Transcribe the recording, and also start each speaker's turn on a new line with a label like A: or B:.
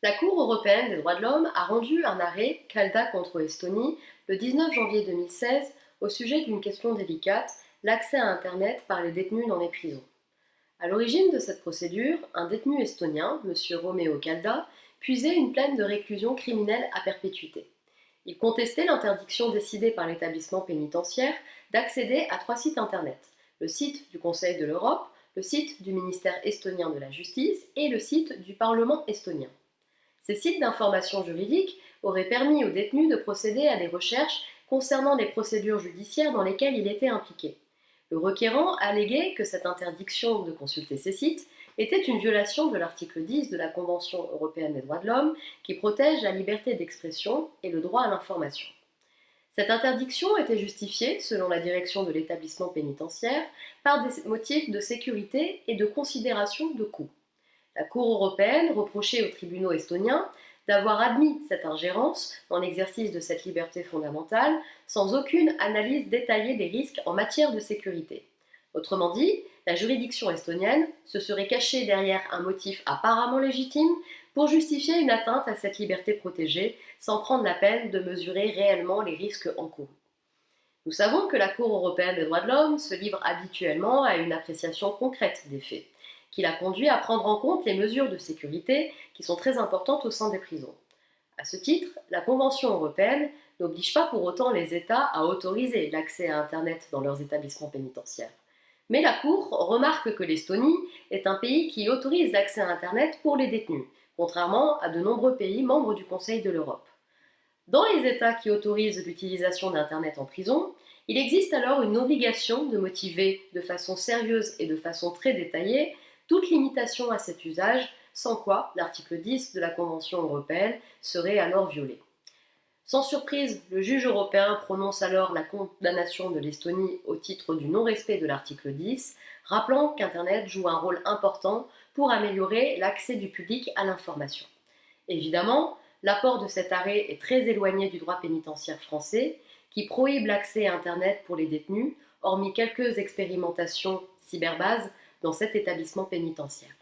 A: La Cour européenne des droits de l'homme a rendu un arrêt, Calda contre Estonie, le 19 janvier 2016 au sujet d'une question délicate, l'accès à Internet par les détenus dans les prisons. À l'origine de cette procédure, un détenu estonien, M. Romeo Calda, puisait une peine de réclusion criminelle à perpétuité. Il contestait l'interdiction décidée par l'établissement pénitentiaire d'accéder à 3 sites Internet: le site du Conseil de l'Europe, le site du ministère estonien de la Justice et le site du Parlement estonien. Ces sites d'information juridique auraient permis aux détenus de procéder à des recherches concernant les procédures judiciaires dans lesquelles il était impliqué. Le requérant alléguait que cette interdiction de consulter ces sites était une violation de l'article 10 de la Convention européenne des droits de l'homme qui protège la liberté d'expression et le droit à l'information. Cette interdiction était justifiée, selon la direction de l'établissement pénitentiaire, par des motifs de sécurité et de considération de coût. La Cour européenne reprochait aux tribunaux estoniens d'avoir admis cette ingérence dans l'exercice de cette liberté fondamentale sans aucune analyse détaillée des risques en matière de sécurité. Autrement dit, la juridiction estonienne se serait cachée derrière un motif apparemment légitime pour justifier une atteinte à cette liberté protégée sans prendre la peine de mesurer réellement les risques encourus. Nous savons que la Cour européenne des droits de l'homme se livre habituellement à une appréciation concrète des faits, qui l'a conduit à prendre en compte les mesures de sécurité qui sont très importantes au sein des prisons. À ce titre, la Convention européenne n'oblige pas pour autant les États à autoriser l'accès à Internet dans leurs établissements pénitentiaires. Mais la Cour remarque que l'Estonie est un pays qui autorise l'accès à Internet pour les détenus, contrairement à de nombreux pays membres du Conseil de l'Europe. Dans les États qui autorisent l'utilisation d'Internet en prison, il existe alors une obligation de motiver de façon sérieuse et de façon très détaillée toute limitation à cet usage, sans quoi l'article 10 de la Convention européenne serait alors violé. Sans surprise, le juge européen prononce alors la condamnation de l'Estonie au titre du non-respect de l'article 10, rappelant qu'Internet joue un rôle important pour améliorer l'accès du public à l'information. Évidemment, l'apport de cet arrêt est très éloigné du droit pénitentiaire français, qui prohibe l'accès à Internet pour les détenus, hormis quelques expérimentations cyberbases dans cet établissement pénitentiaire.